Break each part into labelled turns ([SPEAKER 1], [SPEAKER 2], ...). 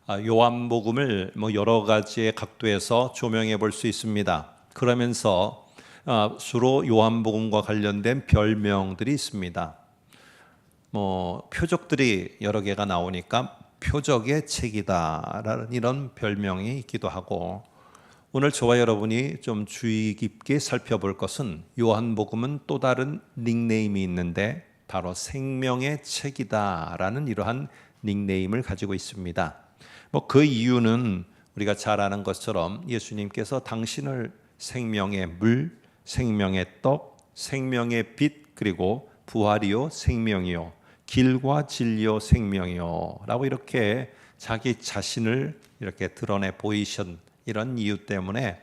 [SPEAKER 1] 요한복음을 여러 가지의 각도에서 조명해 볼 수 있습니다. 그러면서 주로 요한복음과 관련된 별명들이 있습니다. 표적들이 여러 개가 나오니까 표적의 책이다라는 이런 별명이 있기도 하고, 오늘 저와 여러분이 좀 주의 깊게 살펴볼 것은 요한복음은 또 다른 닉네임이 있는데 바로 생명의 책이다라는 이러한 닉네임을 가지고 있습니다. 그 이유는 우리가 잘 아는 것처럼 예수님께서 당신을 생명의 물, 생명의 떡, 생명의 빛, 그리고 부활이요 생명이요 길과 진리요 생명이요 라고 이렇게 자기 자신을 이렇게 드러내 보이신 이런 이유 때문에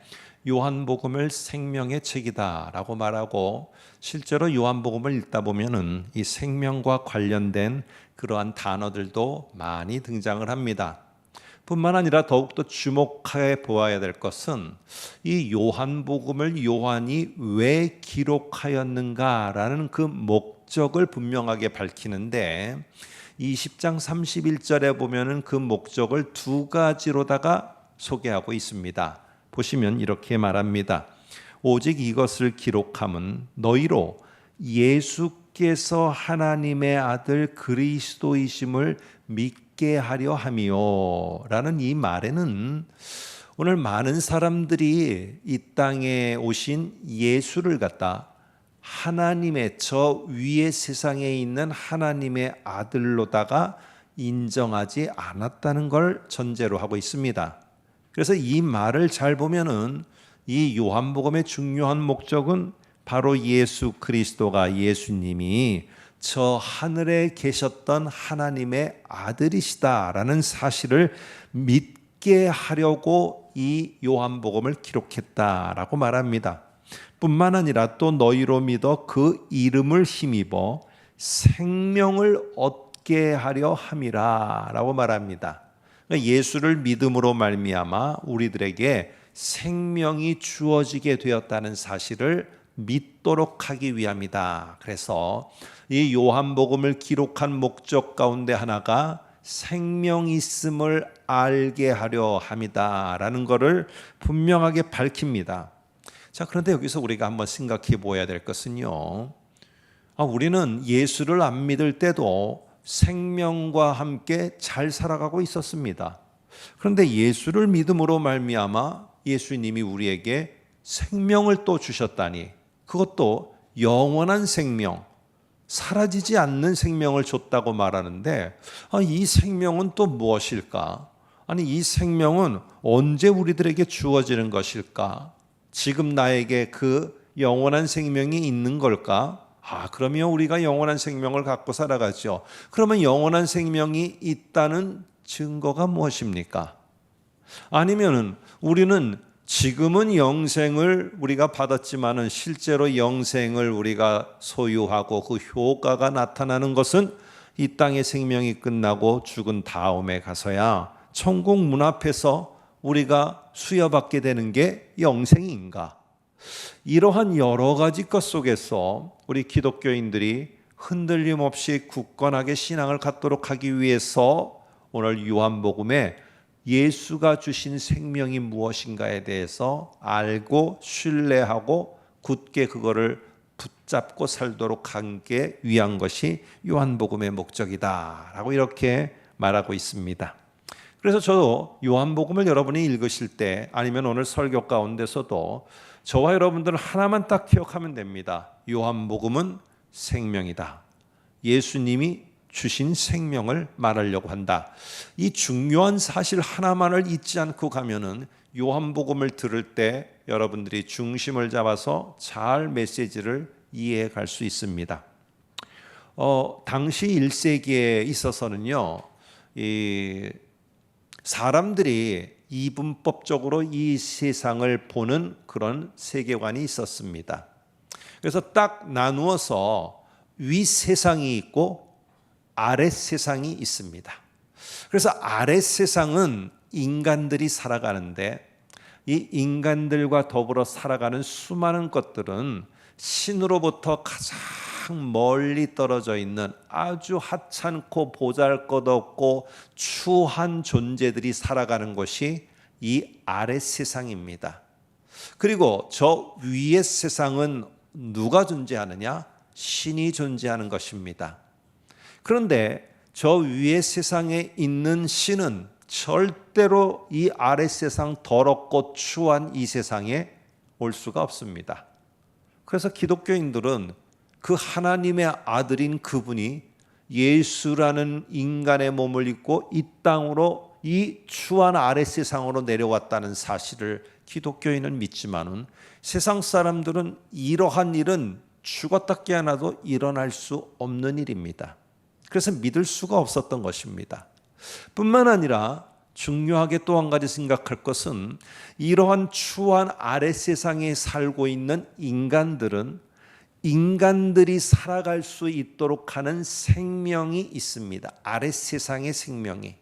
[SPEAKER 1] 요한복음을 생명의 책이다 라고 말하고, 실제로 요한복음을 읽다 보면은 이 생명과 관련된 그러한 단어들도 많이 등장을 합니다. 뿐만 아니라 더욱더 주목해 보아야 될 것은 이 요한복음을 요한이 왜 기록하였는가라는 그 목적을 분명하게 밝히는데, 20장 31절에 보면은 그 목적을 두 가지로다가 소개하고 있습니다. 보시면 이렇게 말합니다. 오직 이것을 기록함은 너희로 예수께서 하나님의 아들 그리스도이심을 믿게 하려 함이요 라는 이 말에는 오늘 많은 사람들이 이 땅에 오신 예수를 갖다 하나님의 저 위의 세상에 있는 하나님의 아들로다가 인정하지 않았다는 걸 전제로 하고 있습니다. 그래서 이 말을 잘 보면은 이 요한복음의 중요한 목적은 바로 예수 그리스도가, 예수님이 저 하늘에 계셨던 하나님의 아들이시다라는 사실을 믿게 하려고 이 요한복음을 기록했다라고 말합니다. 뿐만 아니라 또 너희로 믿어 그 이름을 힘입어 생명을 얻게 하려 함이라 라고 말합니다. 예수를 믿음으로 말미암아 우리들에게 생명이 주어지게 되었다는 사실을 믿도록 하기 위함이다. 그래서 이 요한복음을 기록한 목적 가운데 하나가 생명이 있음을 알게 하려 함이다 라는 것을 분명하게 밝힙니다. 자, 그런데 여기서 우리가 한번 생각해 보아야 될 것은요, 우리는 예수를 안 믿을 때도 생명과 함께 잘 살아가고 있었습니다. 그런데 예수를 믿음으로 말미암아 예수님이 우리에게 생명을 또 주셨다니, 그것도 영원한 생명, 사라지지 않는 생명을 줬다고 말하는데, 이 생명은 또 무엇일까? 아니, 이 생명은 언제 우리들에게 주어지는 것일까? 지금 나에게 그 영원한 생명이 있는 걸까? 그러면 우리가 영원한 생명을 갖고 살아가죠. 그러면 영원한 생명이 있다는 증거가 무엇입니까? 아니면은 우리는 지금은 영생을 우리가 받았지만은 실제로 영생을 우리가 소유하고 그 효과가 나타나는 것은 이 땅의 생명이 끝나고 죽은 다음에 가서야 천국 문 앞에서 우리가 수여받게 되는 게 영생인가? 이러한 여러 가지 것 속에서 우리 기독교인들이 흔들림 없이 굳건하게 신앙을 갖도록 하기 위해서 오늘 요한복음에 예수가 주신 생명이 무엇인가에 대해서 알고 신뢰하고 굳게 그거를 붙잡고 살도록 하기 위한 것이 요한복음의 목적이다라고 이렇게 말하고 있습니다. 그래서 저도 요한복음을 여러분이 읽으실 때, 아니면 오늘 설교 가운데서도 저와 여러분들은 하나만 딱 기억하면 됩니다. 요한복음은 생명이다. 예수님이 주신 생명을 말하려고 한다. 이 중요한 사실 하나만을 잊지 않고 가면은 요한복음을 들을 때 여러분들이 중심을 잡아서 잘 메시지를 이해해 갈 수 있습니다. 당시 1세기에 있어서는요, 이 사람들이 이분법적으로 이 세상을 보는 그런 세계관이 있었습니다. 그래서 딱 나누어서 위 세상이 있고 아래 세상이 있습니다. 그래서 아래 세상은 인간들이 살아가는데, 이 인간들과 더불어 살아가는 수많은 것들은 신으로부터 가장 멀리 떨어져 있는 아주 하찮고 보잘것없고 추한 존재들이 살아가는 곳이 이 아랫 세상입니다. 그리고 저 위의 세상은 누가 존재하느냐? 신이 존재하는 것입니다. 그런데 저 위의 세상에 있는 신은 절대로 이 아랫 세상 더럽고 추한 이 세상에 올 수가 없습니다. 그래서 기독교인들은 그 하나님의 아들인 그분이 예수라는 인간의 몸을 입고 이 땅으로 이 추한 아랫 세상으로 내려왔다는 사실을 기독교인은 믿지만은 세상 사람들은 이러한 일은 죽었다 깨어나도 일어날 수 없는 일입니다. 그래서 믿을 수가 없었던 것입니다. 뿐만 아니라 중요하게 또 한 가지 생각할 것은 이러한 추한 아랫 세상에 살고 있는 인간들은 인간들이 살아갈 수 있도록 하는 생명이 있습니다. 아랫 세상의 생명이.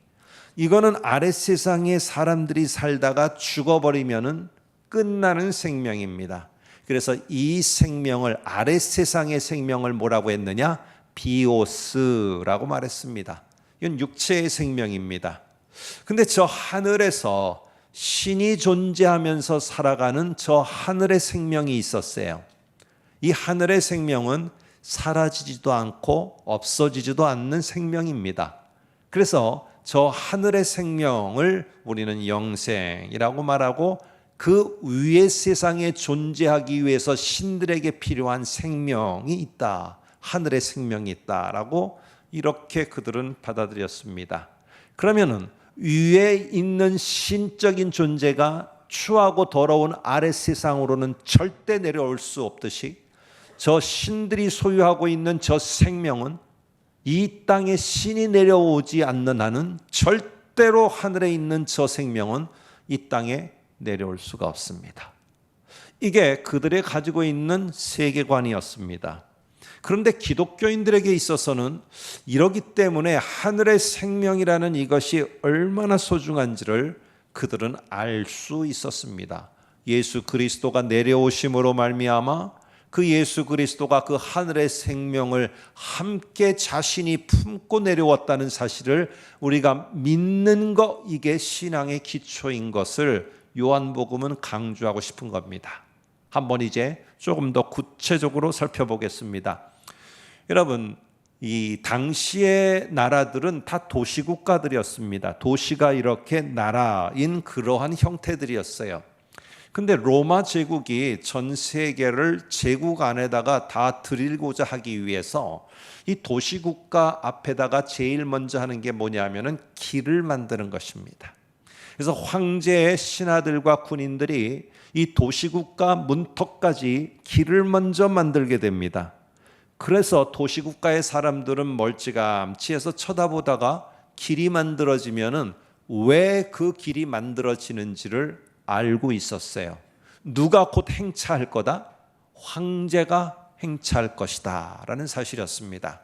[SPEAKER 1] 이거는 아랫 세상에 사람들이 살다가 죽어버리면은 끝나는 생명입니다. 그래서 이 생명을 아랫 세상의 생명을 뭐라고 했느냐? 비오스라고 말했습니다. 이건 육체의 생명입니다. 근데 저 하늘에서 신이 존재하면서 살아가는 저 하늘의 생명이 있었어요. 이 하늘의 생명은 사라지지도 않고 없어지지도 않는 생명입니다. 그래서 저 하늘의 생명을 우리는 영생이라고 말하고 그 위의 세상에 존재하기 위해서 신들에게 필요한 생명이 있다. 하늘의 생명이 있다라고 이렇게 그들은 받아들였습니다. 그러면은 위에 있는 신적인 존재가 추하고 더러운 아랫 세상으로는 절대 내려올 수 없듯이 저 신들이 소유하고 있는 저 생명은 이 땅에 신이 내려오지 않는 한은 절대로 하늘에 있는 저 생명은 이 땅에 내려올 수가 없습니다. 이게 그들이 가지고 있는 세계관이었습니다. 그런데 기독교인들에게 있어서는 이러기 때문에 하늘의 생명이라는 이것이 얼마나 소중한지를 그들은 알 수 있었습니다. 예수 그리스도가 내려오심으로 말미암아 그 예수 그리스도가 그 하늘의 생명을 함께 자신이 품고 내려왔다는 사실을 우리가 믿는 것, 이게 신앙의 기초인 것을 요한복음은 강조하고 싶은 겁니다. 한번 이제 조금 더 구체적으로 살펴보겠습니다. 여러분, 이 당시의 나라들은 다 도시국가들이었습니다. 도시가 이렇게 나라인 그러한 형태들이었어요. 근데 로마 제국이 전 세계를 제국 안에다가 다 들이고자 하기 위해서 이 도시국가 앞에다가 제일 먼저 하는 게 뭐냐면은 길을 만드는 것입니다. 그래서 황제의 신하들과 군인들이 이 도시국가 문턱까지 길을 먼저 만들게 됩니다. 그래서 도시국가의 사람들은 멀찌감치 해서 쳐다보다가 길이 만들어지면은 왜 그 길이 만들어지는지를 알고 있었어요. 누가 곧 행차할 거다? 황제가 행차할 것이다 라는 사실이었습니다.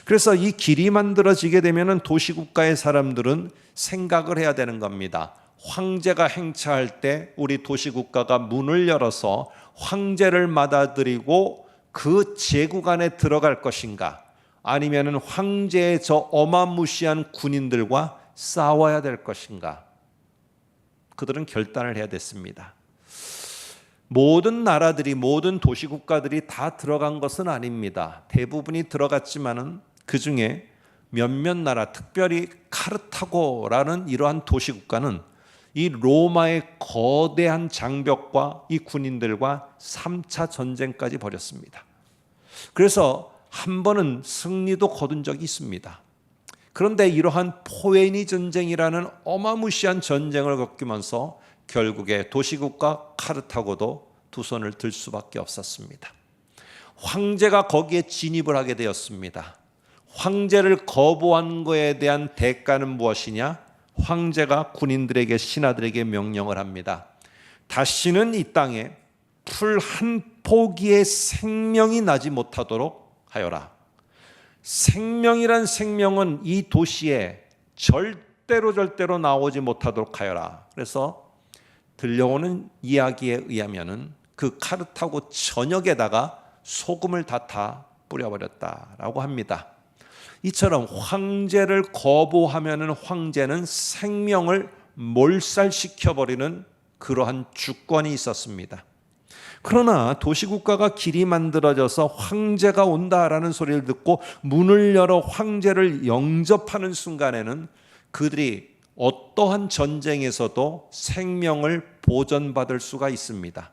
[SPEAKER 1] 그래서 이 길이 만들어지게 되면 도시국가의 사람들은 생각을 해야 되는 겁니다. 황제가 행차할 때 우리 도시국가가 문을 열어서 황제를 맞아들이고 그 제국 안에 들어갈 것인가, 아니면 황제의 저 어마무시한 군인들과 싸워야 될 것인가, 그들은 결단을 해야 됐습니다. 모든 나라들이, 모든 도시국가들이 다 들어간 것은 아닙니다. 대부분이 들어갔지만은 그 중에 몇몇 나라, 특별히 카르타고라는 이러한 도시국가는 이 로마의 거대한 장벽과 이 군인들과 3차 전쟁까지 벌였습니다. 그래서 한 번은 승리도 거둔 적이 있습니다. 그런데 이러한 포에니 전쟁이라는 어마무시한 전쟁을 겪으면서 결국에 도시국가 카르타고도 두 손을 들 수밖에 없었습니다. 황제가 거기에 진입을 하게 되었습니다. 황제를 거부한 것에 대한 대가는 무엇이냐? 황제가 군인들에게, 신하들에게 명령을 합니다. 다시는 이 땅에 풀 한 포기의 생명이 나지 못하도록 하여라. 생명이란 생명은 이 도시에 절대로 나오지 못하도록 하여라. 그래서 들려오는 이야기에 의하면은 그 카르타고 전역에다가 소금을 다 뿌려버렸다라고 합니다. 이처럼 황제를 거부하면은 황제는 생명을 몰살시켜버리는 그러한 주권이 있었습니다. 그러나 도시국가가 길이 만들어져서 황제가 온다라는 소리를 듣고 문을 열어 황제를 영접하는 순간에는 그들이 어떠한 전쟁에서도 생명을 보전받을 수가 있습니다.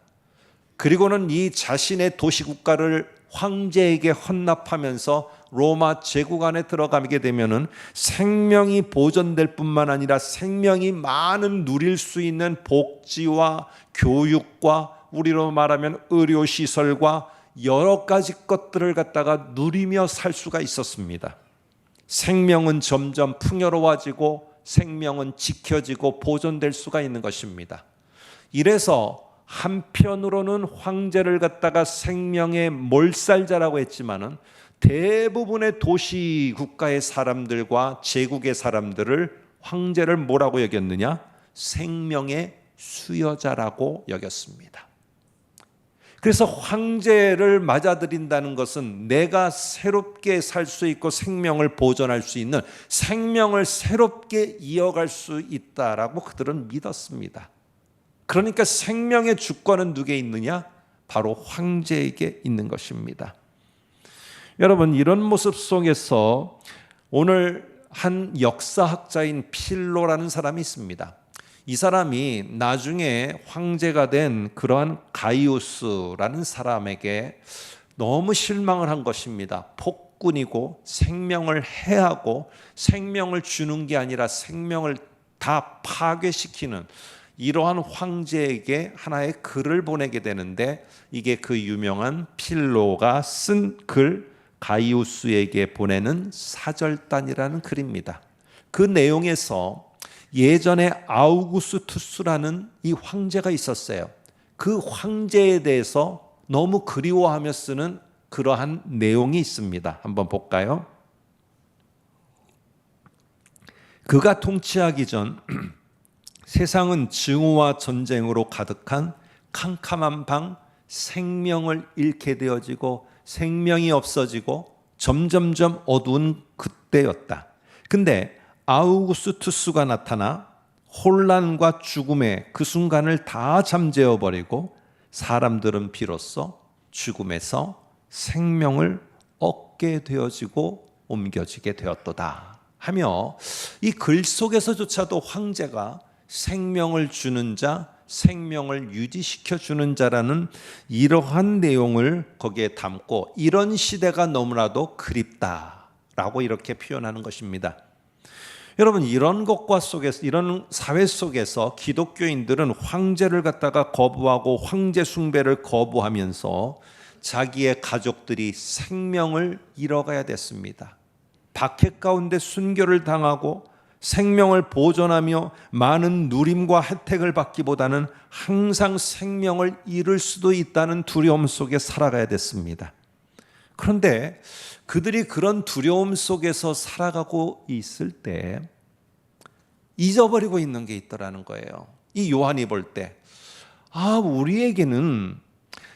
[SPEAKER 1] 그리고는 이 자신의 도시국가를 황제에게 헌납하면서 로마 제국 안에 들어가게 되면은 생명이 보존될 뿐만 아니라 생명이 많은 누릴 수 있는 복지와 교육과 우리로 말하면 의료시설과 여러 가지 것들을 갖다가 누리며 살 수가 있었습니다. 생명은 점점 풍요로워지고 생명은 지켜지고 보존될 수가 있는 것입니다. 이래서 한편으로는 황제를 갖다가 생명의 몰살자라고 했지만은 대부분의 도시 국가의 사람들과 제국의 사람들을 황제를 뭐라고 여겼느냐? 생명의 수여자라고 여겼습니다. 그래서 황제를 맞아들인다는 것은 내가 새롭게 살 수 있고 생명을 보존할 수 있는, 생명을 새롭게 이어갈 수 있다라고 그들은 믿었습니다. 그러니까 생명의 주권은 누구에 있느냐? 바로 황제에게 있는 것입니다. 여러분, 이런 모습 속에서 오늘 한 역사학자인 필로라는 사람이 있습니다. 이 사람이 나중에 황제가 된 그러한 가이우스라는 사람에게 너무 실망을 한 것입니다. 폭군이고 생명을 해하고 생명을 주는 게 아니라 생명을 다 파괴시키는 이러한 황제에게 하나의 글을 보내게 되는데, 이게 그 유명한 필로가 쓴 글, 가이우스에게 보내는 사절단이라는 글입니다. 그 내용에서 예전에 아우구스투스라는 이 황제가 있었어요. 그 황제에 대해서 너무 그리워하며 쓰는 그러한 내용이 있습니다. 한번 볼까요? 그가 통치하기 전 세상은 증오와 전쟁으로 가득한 캄캄한 방, 생명을 잃게 되어지고 생명이 없어지고 점점점 어두운 그때였다. 근데 아우구스투스가 나타나 혼란과 죽음의 그 순간을 다 잠재워 버리고 사람들은 비로소 죽음에서 생명을 얻게 되어지고 옮겨지게 되었도다 하며, 이 글 속에서조차도 황제가 생명을 주는 자, 생명을 유지시켜 주는 자라는 이러한 내용을 거기에 담고, 이런 시대가 너무나도 그립다라고 이렇게 표현하는 것입니다. 여러분, 이런 것과 속에서, 이런 사회 속에서 기독교인들은 황제를 갖다가 거부하고 황제 숭배를 거부하면서 자기의 가족들이 생명을 잃어가야 됐습니다. 박해 가운데 순교를 당하고 생명을 보존하며 많은 누림과 혜택을 받기보다는 항상 생명을 잃을 수도 있다는 두려움 속에 살아가야 됐습니다. 그런데 그들이 그런 두려움 속에서 살아가고 있을 때 잊어버리고 있는 게 있더라는 거예요. 이 요한이 볼 때, 우리에게는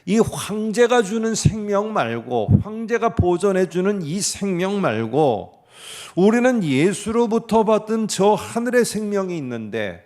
[SPEAKER 1] 이 황제가 주는 생명 말고, 황제가 보존해 주는 이 생명 말고 우리는 예수로부터 받은 저 하늘의 생명이 있는데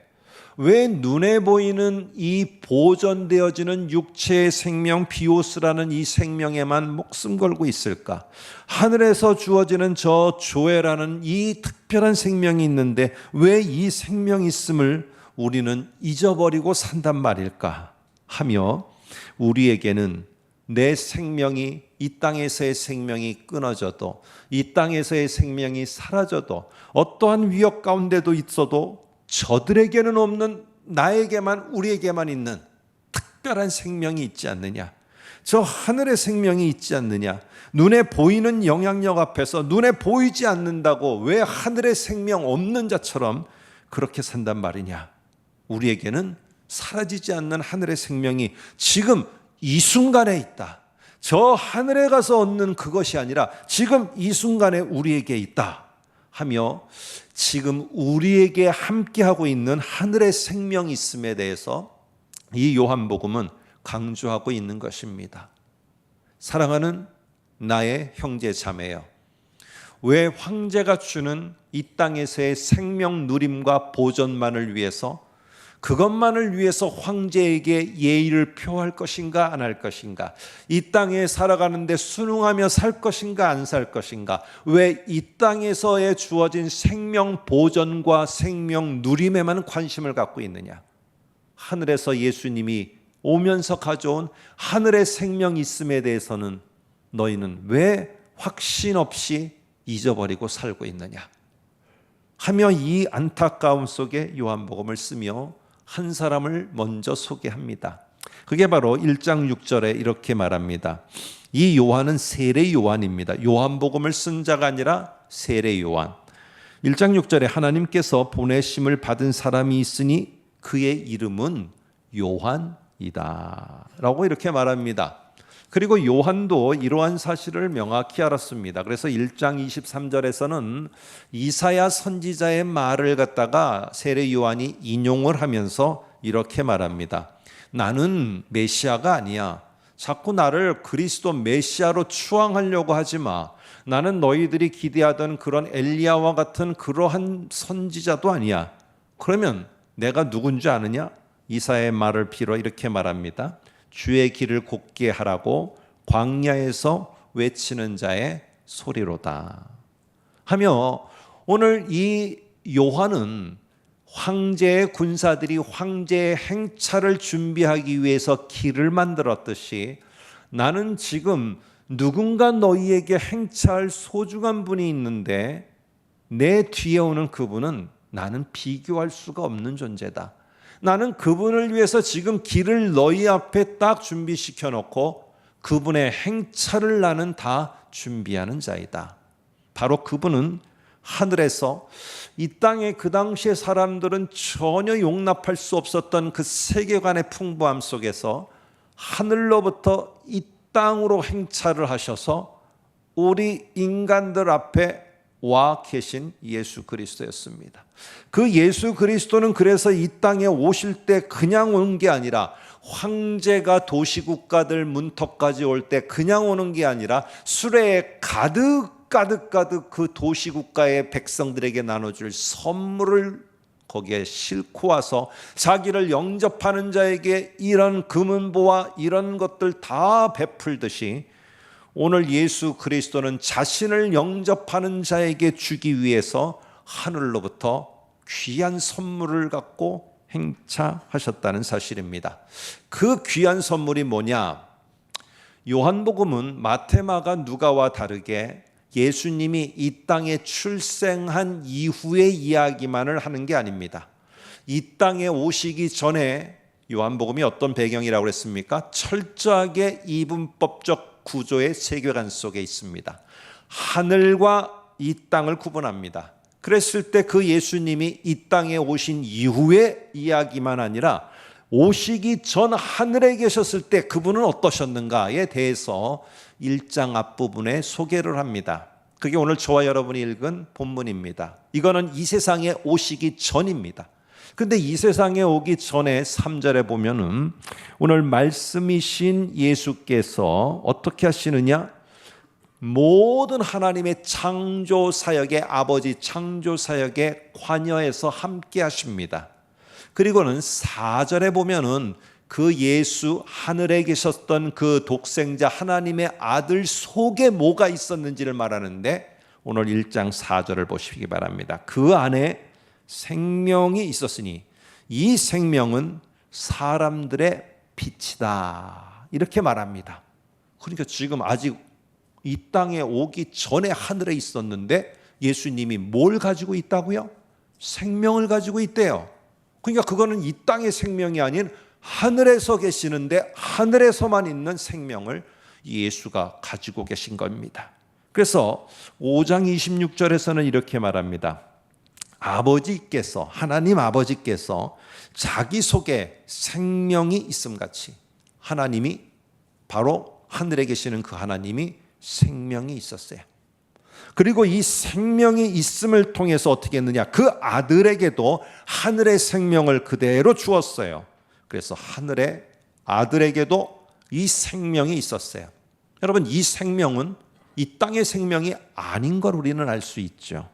[SPEAKER 1] 왜 눈에 보이는 이 보존되어지는 육체의 생명, 비오스라는 이 생명에만 목숨 걸고 있을까? 하늘에서 주어지는 저 조에라는 이 특별한 생명이 있는데 왜 이 생명이 있음을 우리는 잊어버리고 산단 말일까? 하며, 우리에게는 내 생명이, 이 땅에서의 생명이 끊어져도, 이 땅에서의 생명이 사라져도, 어떠한 위협 가운데도 있어도 저들에게는 없는, 나에게만, 우리에게만 있는 특별한 생명이 있지 않느냐? 저 하늘의 생명이 있지 않느냐? 눈에 보이는 영향력 앞에서 눈에 보이지 않는다고 왜 하늘의 생명 없는 자처럼 그렇게 산단 말이냐? 우리에게는 사라지지 않는 하늘의 생명이 지금 이 순간에 있다. 저 하늘에 가서 얻는 그것이 아니라 지금 이 순간에 우리에게 있다 하며, 지금 우리에게 함께하고 있는 하늘의 생명이 있음에 대해서 이 요한복음은 강조하고 있는 것입니다. 사랑하는 나의 형제 자매여. 왜 황제가 주는 이 땅에서의 생명 누림과 보존만을 위해서, 그것만을 위해서 황제에게 예의를 표할 것인가 안 할 것인가, 이 땅에 살아가는데 순응하며 살 것인가 안 살 것인가, 왜 이 땅에서의 주어진 생명 보존과 생명 누림에만 관심을 갖고 있느냐. 하늘에서 예수님이 오면서 가져온 하늘의 생명이 있음에 대해서는 너희는 왜 확신 없이 잊어버리고 살고 있느냐 하며, 이 안타까움 속에 요한복음을 쓰며 한 사람을 먼저 소개합니다. 그게 바로 1장 6절에 이렇게 말합니다. 이 요한은 세례 요한입니다. 요한복음을 쓴 자가 아니라 세례 요한. 1장 6절에 하나님께서 보내심을 받은 사람이 있으니 그의 이름은 요한이다 라고 이렇게 말합니다. 그리고 요한도 이러한 사실을 명확히 알았습니다. 그래서 1장 23절에서는 이사야 선지자의 말을 갖다가 세례 요한이 인용을 하면서 이렇게 말합니다. 나는 메시아가 아니야. 자꾸 나를 그리스도 메시아로 추앙하려고 하지 마. 나는 너희들이 기대하던 그런 엘리야와 같은 그러한 선지자도 아니야. 그러면 내가 누군지 아느냐? 이사야의 말을 빌어 이렇게 말합니다. 주의 길을 곧게 하라고 광야에서 외치는 자의 소리로다 하며, 오늘 이 요한은 황제의 군사들이 황제의 행차를 준비하기 위해서 길을 만들었듯이, 나는 지금 누군가 너희에게 행차할 소중한 분이 있는데 내 뒤에 오는 그분은 나는 비교할 수가 없는 존재다. 나는 그분을 위해서 지금 길을 너희 앞에 딱 준비시켜 놓고 그분의 행차를 나는 다 준비하는 자이다. 바로 그분은 하늘에서 이 땅에 그 당시의 사람들은 전혀 용납할 수 없었던 그 세계관의 풍부함 속에서 하늘로부터 이 땅으로 행차를 하셔서 우리 인간들 앞에 와 계신 예수 그리스도였습니다. 그 예수 그리스도는 그래서 이 땅에 오실 때 그냥 오는 게 아니라, 황제가 도시국가들 문턱까지 올 때 그냥 오는 게 아니라 수레에 가득 그 도시국가의 백성들에게 나눠줄 선물을 거기에 싣고 와서 자기를 영접하는 자에게 이런 금은보와 이런 것들 다 베풀듯이, 오늘 예수 그리스도는 자신을 영접하는 자에게 주기 위해서 하늘로부터 귀한 선물을 갖고 행차하셨다는 사실입니다. 그 귀한 선물이 뭐냐? 요한복음은 마태, 마가, 누가와 다르게 예수님이 이 땅에 출생한 이후의 이야기만을 하는 게 아닙니다. 이 땅에 오시기 전에 요한복음이 어떤 배경이라고 그랬습니까? 철저하게 이분법적 구조의 세계관 속에 있습니다. 하늘과 이 땅을 구분합니다. 그랬을 때 그 예수님이 이 땅에 오신 이후의 이야기만 아니라 오시기 전 하늘에 계셨을 때 그분은 어떠셨는가에 대해서 1장 앞부분에 소개를 합니다. 그게 오늘 저와 여러분이 읽은 본문입니다. 이거는 이 세상에 오시기 전입니다. 근데 이 세상에 오기 전에 3절에 보면은 오늘 말씀이신 예수께서 어떻게 하시느냐? 모든 하나님의 창조 사역의 아버지 창조 사역에 관여해서 함께 하십니다. 그리고는 4절에 보면은 그 예수 하늘에 계셨던 그 독생자 하나님의 아들 속에 뭐가 있었는지를 말하는데, 오늘 1장 4절을 보시기 바랍니다. 그 안에 생명이 있었으니 이 생명은 사람들의 빛이다 이렇게 말합니다. 그러니까 지금 아직 이 땅에 오기 전에 하늘에 있었는데 예수님이 뭘 가지고 있다고요? 생명을 가지고 있대요. 그러니까 그거는 이 땅의 생명이 아닌 하늘에서 계시는데 하늘에서만 있는 생명을 예수가 가지고 계신 겁니다. 그래서 5장 26절에서는 이렇게 말합니다. 아버지께서, 하나님 아버지께서 자기 속에 생명이 있음같이, 하나님이 바로 하늘에 계시는 그 하나님이 생명이 있었어요. 그리고 이 생명이 있음을 통해서 어떻게 했느냐? 그 아들에게도 하늘의 생명을 그대로 주었어요. 그래서 하늘의 아들에게도 이 생명이 있었어요. 여러분, 이 생명은 이 땅의 생명이 아닌 걸 우리는 알 수 있죠.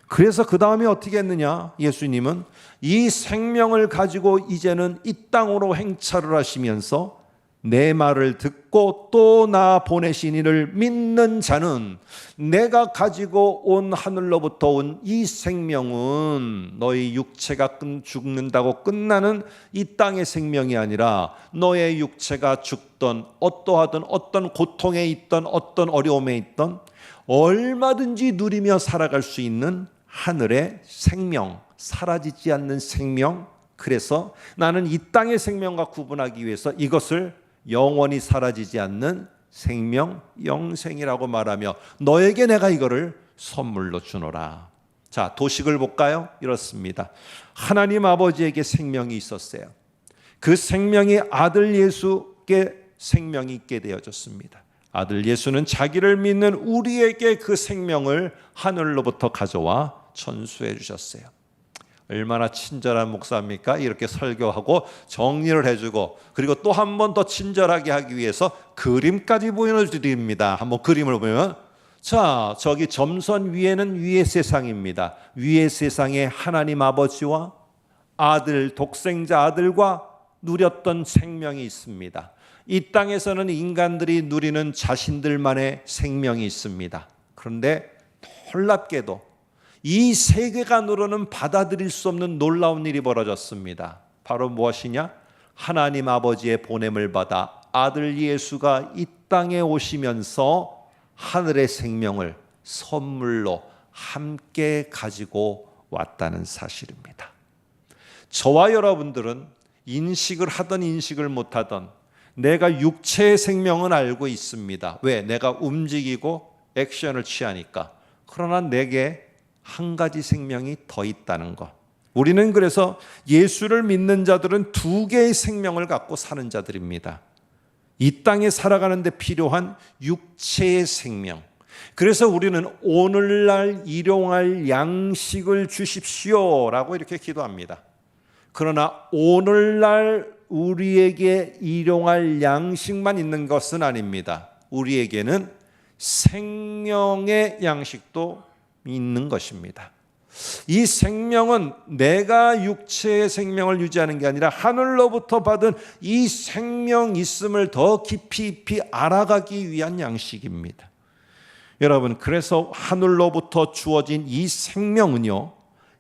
[SPEAKER 1] 그래서 그 다음에 어떻게 했느냐? 예수님은 이 생명을 가지고 이제는 이 땅으로 행차를 하시면서 내 말을 듣고 또 나 보내신 이를 믿는 자는 내가 가지고 온 하늘로부터 온 이 생명은 너희 육체가 죽는다고 끝나는 이 땅의 생명이 아니라 너의 육체가 죽던 어떠하든 어떤 고통에 있던 어떤 어려움에 있던 얼마든지 누리며 살아갈 수 있는 하늘의 생명, 사라지지 않는 생명. 그래서 나는 이 땅의 생명과 구분하기 위해서 이것을 영원히 사라지지 않는 생명, 영생이라고 말하며 너에게 내가 이거를 선물로 주노라. 자, 도식을 볼까요? 이렇습니다. 하나님 아버지에게 생명이 있었어요. 그 생명이 아들 예수께 생명이 있게 되어졌습니다. 아들 예수는 자기를 믿는 우리에게 그 생명을 하늘로부터 가져와 전수해 주셨어요. 얼마나 친절한 목사입니까? 이렇게 설교하고 정리를 해주고, 그리고 또 한 번 더 친절하게 하기 위해서 그림까지 보여드립니다. 한번 그림을 보면, 자, 저기 점선 위에는 위의 세상입니다. 위의 세상에 하나님 아버지와 아들, 독생자 아들과 누렸던 생명이 있습니다. 이 땅에서는 인간들이 누리는 자신들만의 생명이 있습니다. 그런데 놀랍게도 이 세계관으로는 받아들일 수 없는 놀라운 일이 벌어졌습니다. 바로 무엇이냐? 하나님 아버지의 보냄을 받아 아들 예수가 이 땅에 오시면서 하늘의 생명을 선물로 함께 가지고 왔다는 사실입니다. 저와 여러분들은 인식을 하든 인식을 못하든 내가 육체의 생명은 알고 있습니다. 왜? 내가 움직이고 액션을 취하니까. 그러나 내게 한 가지 생명이 더 있다는 것. 우리는 그래서 예수를 믿는 자들은 두 개의 생명을 갖고 사는 자들입니다. 이 땅에 살아가는 데 필요한 육체의 생명. 그래서 우리는 오늘날 일용할 양식을 주십시오라고 이렇게 기도합니다. 그러나 오늘날 우리에게 일용할 양식만 있는 것은 아닙니다. 우리에게는 생명의 양식도 있는 것입니다. 이 생명은 내가 육체의 생명을 유지하는 게 아니라 하늘로부터 받은 이 생명 있음을 더 깊이 알아가기 위한 양식입니다. 여러분, 그래서 하늘로부터 주어진 이 생명은요,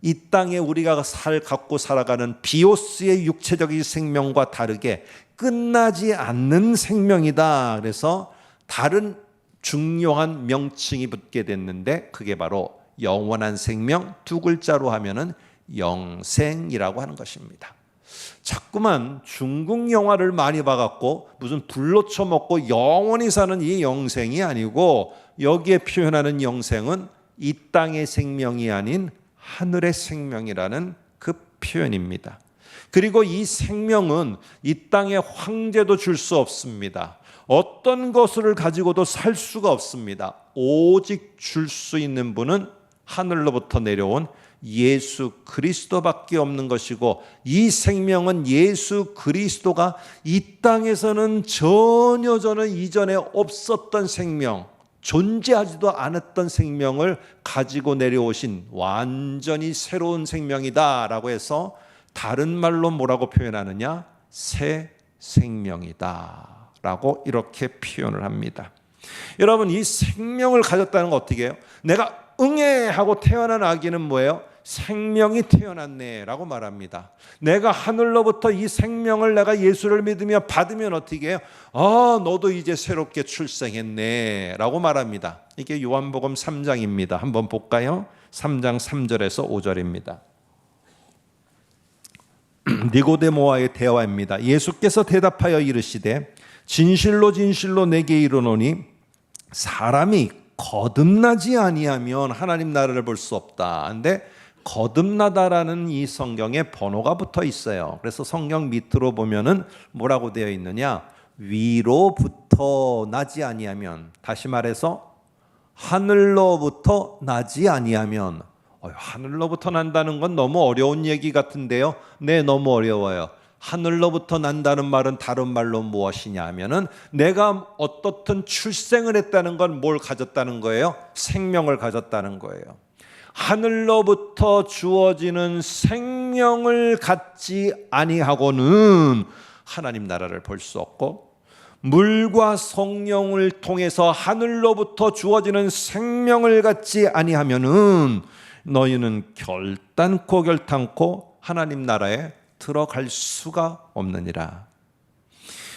[SPEAKER 1] 이 땅에 우리가 갖고 살아가는 비오스의 육체적인 생명과 다르게 끝나지 않는 생명이다. 그래서 다른 중요한 명칭이 붙게 됐는데 그게 바로 영원한 생명, 두 글자로 하면은 영생이라고 하는 것입니다. 자꾸만 중국 영화를 많이 봐갖고 무슨 불로 쳐먹고 영원히 사는 이 영생이 아니고, 여기에 표현하는 영생은 이 땅의 생명이 아닌 하늘의 생명이라는 그 표현입니다. 그리고 이 생명은 이 땅의 황제도 줄 수 없습니다. 어떤 것을 가지고도 살 수가 없습니다. 오직 줄 수 있는 분은 하늘로부터 내려온 예수 그리스도밖에 없는 것이고, 이 생명은 예수 그리스도가 이 땅에서는 전혀 이전에 없었던 생명, 존재하지도 않았던 생명을 가지고 내려오신 완전히 새로운 생명이다라고 해서 다른 말로 뭐라고 표현하느냐? 새 생명이다 라고 이렇게 표현을 합니다. 여러분, 이 생명을 가졌다는 거 어떻게 해요? 내가 응애 하고 태어난 아기는 뭐예요? 생명이 태어났네 라고 말합니다. 내가 하늘로부터 이 생명을 내가 예수를 믿으며 받으면 어떻게 해요? 너도 이제 새롭게 출생했네 라고 말합니다. 이게 요한복음 3장입니다. 한번 볼까요? 3장 3절에서 5절입니다. 니고데모와의 대화입니다. 예수께서 대답하여 이르시되 진실로 진실로 내게 이르노니 사람이 거듭나지 아니하면 하나님 나라를 볼 수 없다. 근데 거듭나다라는 이 성경에 번호가 붙어 있어요. 그래서 성경 밑으로 보면은 뭐라고 되어 있느냐? 위로부터 나지 아니하면, 다시 말해서 하늘로부터 나지 아니하면. 하늘로부터 난다는 건 너무 어려운 얘기 같은데요. 네, 너무 어려워요. 하늘로부터 난다는 말은 다른 말로 무엇이냐 하면은 내가 어떻든 출생을 했다는 건 뭘 가졌다는 거예요? 생명을 가졌다는 거예요. 하늘로부터 주어지는 생명을 갖지 아니하고는 하나님 나라를 볼 수 없고, 물과 성령을 통해서 하늘로부터 주어지는 생명을 갖지 아니하면은 너희는 결단코 하나님 나라에 들어갈 수가 없느니라.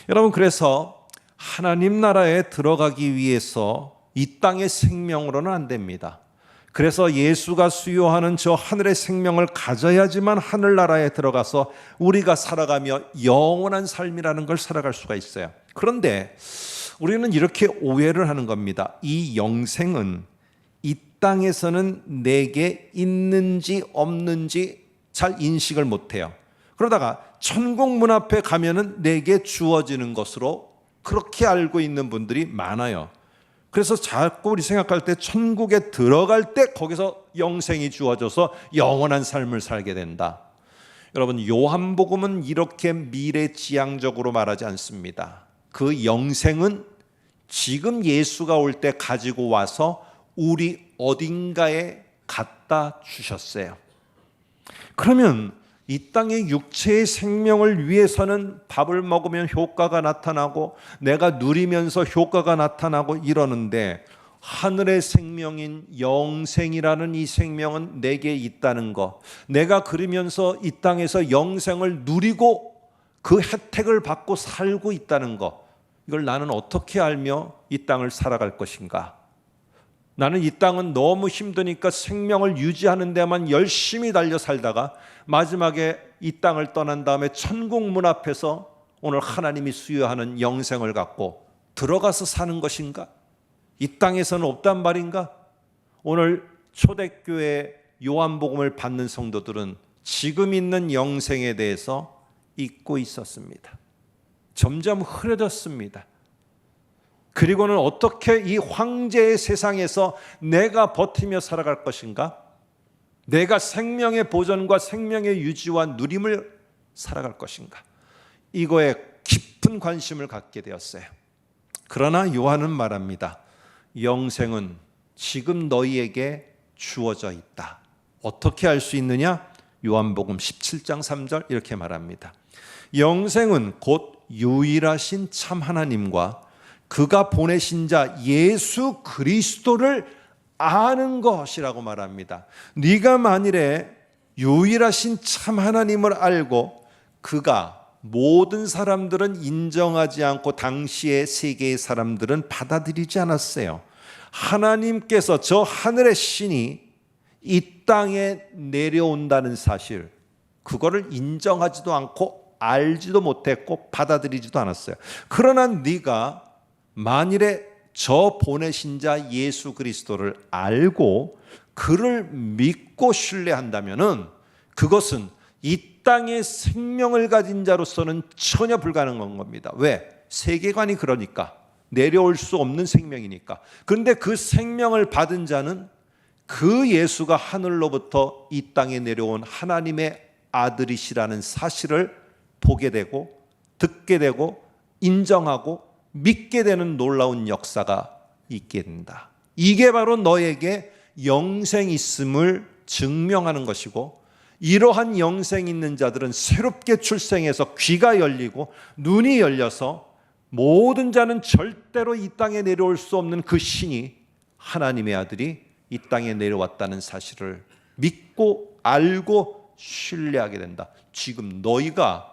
[SPEAKER 1] 여러분, 그래서 하나님 나라에 들어가기 위해서 이 땅의 생명으로는 안 됩니다. 그래서 예수가 수요하는 저 하늘의 생명을 가져야지만 하늘나라에 들어가서 우리가 살아가며 영원한 삶이라는 걸 살아갈 수가 있어요. 그런데 우리는 이렇게 오해를 하는 겁니다. 이 영생은 이 땅에서는 내게 있는지 없는지 잘 인식을 못해요. 그러다가 천국 문 앞에 가면은 내게 주어지는 것으로 그렇게 알고 있는 분들이 많아요. 그래서 자꾸 우리 생각할 때 천국에 들어갈 때 거기서 영생이 주어져서 영원한 삶을 살게 된다. 여러분, 요한복음은 이렇게 미래지향적으로 말하지 않습니다. 그 영생은 지금 예수가 올 때 가지고 와서 우리 어딘가에 갖다 주셨어요. 그러면 이 땅의 육체의 생명을 위해서는 밥을 먹으면 효과가 나타나고 내가 누리면서 효과가 나타나고 이러는데, 하늘의 생명인 영생이라는 이 생명은 내게 있다는 것, 내가 그러면서 이 땅에서 영생을 누리고 그 혜택을 받고 살고 있다는 것, 이걸 나는 어떻게 알며 이 땅을 살아갈 것인가? 나는 이 땅은 너무 힘드니까 생명을 유지하는 데만 열심히 달려 살다가 마지막에 이 땅을 떠난 다음에 천국 문 앞에서 오늘 하나님이 수요하는 영생을 갖고 들어가서 사는 것인가? 이 땅에서는 없단 말인가? 오늘 초대교회 요한복음을 받는 성도들은 지금 있는 영생에 대해서 잊고 있었습니다. 점점 흐려졌습니다. 그리고는 어떻게 이 황제의 세상에서 내가 버티며 살아갈 것인가? 내가 생명의 보존과 생명의 유지와 누림을 살아갈 것인가? 이거에 깊은 관심을 갖게 되었어요. 그러나 요한은 말합니다. 영생은 지금 너희에게 주어져 있다. 어떻게 알 수 있느냐? 요한복음 17장 3절 이렇게 말합니다. 영생은 곧 유일하신 참 하나님과 그가 보내신 자 예수 그리스도를 아는 것이라고 말합니다. 네가 만일에 유일하신 참 하나님을 알고 그가 모든 사람들은 인정하지 않고 당시의 세계의 사람들은 받아들이지 않았어요. 하나님께서 저 하늘의 신이 이 땅에 내려온다는 사실, 그거를 인정하지도 않고 알지도 못했고 받아들이지도 않았어요. 그러나 네가 만일에 저 보내신 자 예수 그리스도를 알고 그를 믿고 신뢰한다면은 그것은 이 땅의 생명을 가진 자로서는 전혀 불가능한 겁니다. 왜? 세계관이 그러니까, 내려올 수 없는 생명이니까. 그런데 그 생명을 받은 자는 그 예수가 하늘로부터 이 땅에 내려온 하나님의 아들이시라는 사실을 보게 되고 듣게 되고 인정하고 믿게 되는 놀라운 역사가 있게 된다. 이게 바로 너에게 영생이 있음을 증명하는 것이고, 이러한 영생이 있는 자들은 새롭게 출생해서 귀가 열리고 눈이 열려서 모든 자는 절대로 이 땅에 내려올 수 없는 그 신이 하나님의 아들이 이 땅에 내려왔다는 사실을 믿고 알고 신뢰하게 된다. 지금 너희가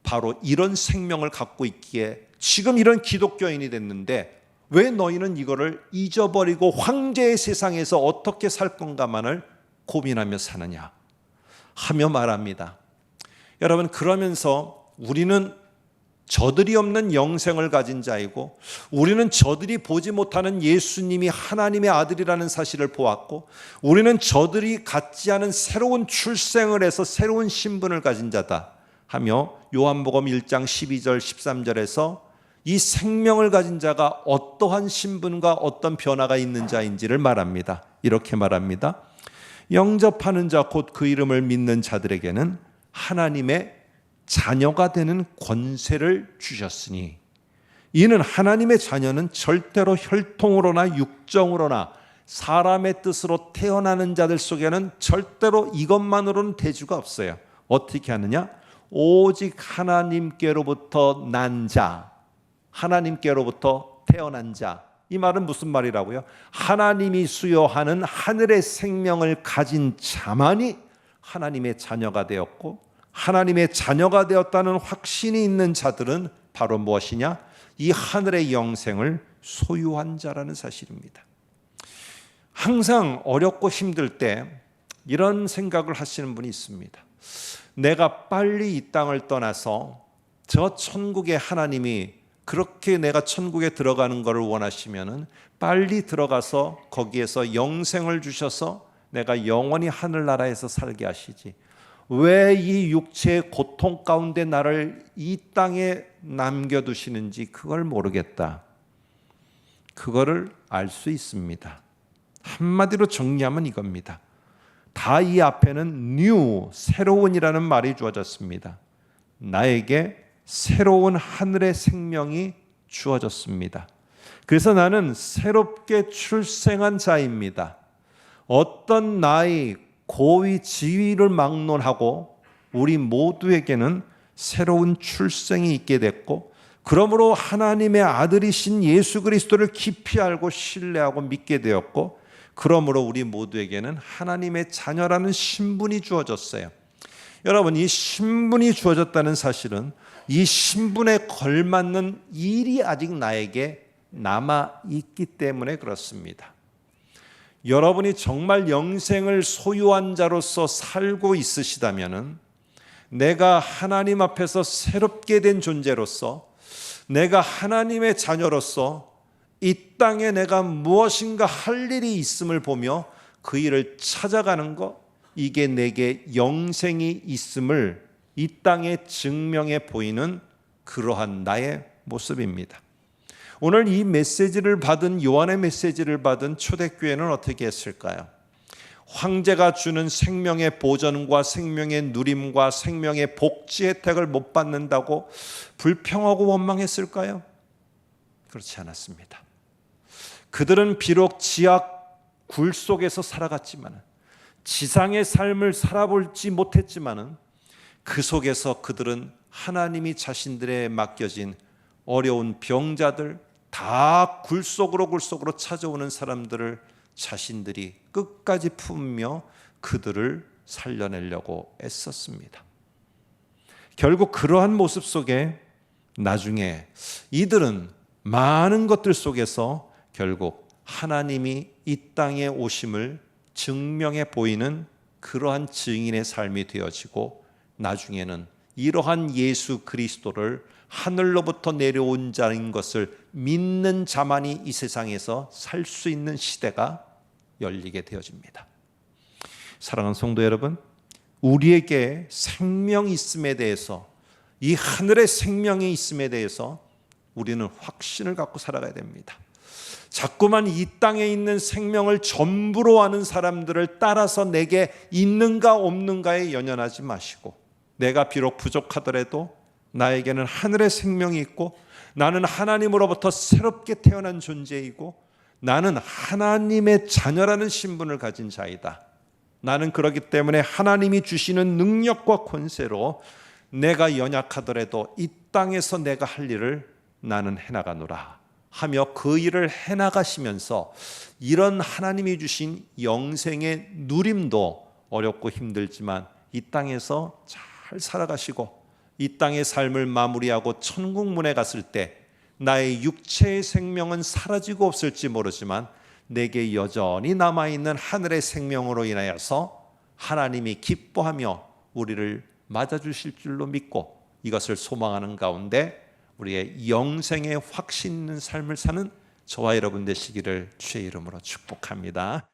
[SPEAKER 1] 바로 이런 생명을 갖고 있기에 지금 이런 기독교인이 됐는데 왜 너희는 이거를 잊어버리고 황제의 세상에서 어떻게 살 건가만을 고민하며 사느냐 하며 말합니다. 여러분, 그러면서 우리는 저들이 없는 영생을 가진 자이고, 우리는 저들이 보지 못하는 예수님이 하나님의 아들이라는 사실을 보았고, 우리는 저들이 갖지 않은 새로운 출생을 해서 새로운 신분을 가진 자다 하며 요한복음 1장 12절 13절에서 이 생명을 가진 자가 어떠한 신분과 어떤 변화가 있는 자인지를 말합니다. 이렇게 말합니다. 영접하는 자 곧 그 이름을 믿는 자들에게는 하나님의 자녀가 되는 권세를 주셨으니 이는 하나님의 자녀는 절대로 혈통으로나 육정으로나 사람의 뜻으로 태어나는 자들 속에는 절대로 이것만으로는 대주가 없어요. 어떻게 하느냐? 오직 하나님께로부터 난 자, 하나님께로부터 태어난 자. 이 말은 무슨 말이라고요? 하나님이 수여하는 하늘의 생명을 가진 자만이 하나님의 자녀가 되었고, 하나님의 자녀가 되었다는 확신이 있는 자들은 바로 무엇이냐? 이 하늘의 영생을 소유한 자라는 사실입니다. 항상 어렵고 힘들 때 이런 생각을 하시는 분이 있습니다. 내가 빨리 이 땅을 떠나서 저 천국의 하나님이 그렇게 내가 천국에 들어가는 것을 원하시면은 빨리 들어가서 거기에서 영생을 주셔서 내가 영원히 하늘나라에서 살게 하시지. 왜 이 육체의 고통 가운데 나를 이 땅에 남겨두시는지 그걸 모르겠다. 그거를 알 수 있습니다. 한마디로 정리하면 이겁니다. 다 이 앞에는 new, 새로운이라는 말이 주어졌습니다. 나에게 새로운 하늘의 생명이 주어졌습니다. 그래서 나는 새롭게 출생한 자입니다. 어떤 나이, 고위, 지위를 막론하고 우리 모두에게는 새로운 출생이 있게 됐고, 그러므로 하나님의 아들이신 예수 그리스도를 깊이 알고 신뢰하고 믿게 되었고, 그러므로 우리 모두에게는 하나님의 자녀라는 신분이 주어졌어요. 여러분, 이 신분이 주어졌다는 사실은 이 신분에 걸맞는 일이 아직 나에게 남아있기 때문에 그렇습니다. 여러분이 정말 영생을 소유한 자로서 살고 있으시다면, 내가 하나님 앞에서 새롭게 된 존재로서, 내가 하나님의 자녀로서 이 땅에 내가 무엇인가 할 일이 있음을 보며 그 일을 찾아가는 것, 이게 내게 영생이 있음을 이 땅에 증명해 보이는 그러한 나의 모습입니다. 오늘 이 메시지를 받은, 요한의 메시지를 받은 초대교회는 어떻게 했을까요? 황제가 주는 생명의 보전과 생명의 누림과 생명의 복지 혜택을 못 받는다고 불평하고 원망했을까요? 그렇지 않았습니다. 그들은 비록 지악 굴 속에서 살아갔지만, 지상의 삶을 살아볼지 못했지만, 그 속에서 그들은 하나님이 자신들에 맡겨진 어려운 병자들, 다 굴속으로 찾아오는 사람들을 자신들이 끝까지 품으며 그들을 살려내려고 애썼습니다. 결국 그러한 모습 속에 나중에 이들은 많은 것들 속에서 결국 하나님이 이 땅에 오심을 증명해 보이는 그러한 증인의 삶이 되어지고, 나중에는 이러한 예수 그리스도를 하늘로부터 내려온 자인 것을 믿는 자만이 이 세상에서 살 수 있는 시대가 열리게 되어집니다. 사랑하는 성도 여러분, 우리에게 생명이 있음에 대해서, 이 하늘의 생명이 있음에 대해서 우리는 확신을 갖고 살아가야 됩니다. 자꾸만 이 땅에 있는 생명을 전부로 아는 사람들을 따라서 내게 있는가 없는가에 연연하지 마시고, 내가 비록 부족하더라도 나에게는 하늘의 생명이 있고, 나는 하나님으로부터 새롭게 태어난 존재이고, 나는 하나님의 자녀라는 신분을 가진 자이다. 나는 그렇기 때문에 하나님이 주시는 능력과 권세로 내가 연약하더라도 이 땅에서 내가 할 일을 나는 해나가노라 하며 그 일을 해나가시면서 이런 하나님이 주신 영생의 누림도 어렵고 힘들지만 이 땅에서 잘 살아가시고, 이 땅의 삶을 마무리하고 천국 문에 갔을 때 나의 육체의 생명은 사라지고 없을지 모르지만 내게 여전히 남아있는 하늘의 생명으로 인하여서 하나님이 기뻐하며 우리를 맞아주실 줄로 믿고, 이것을 소망하는 가운데 우리의 영생의 확신 있는 삶을 사는 저와 여러분 되시기를 주의 이름으로 축복합니다.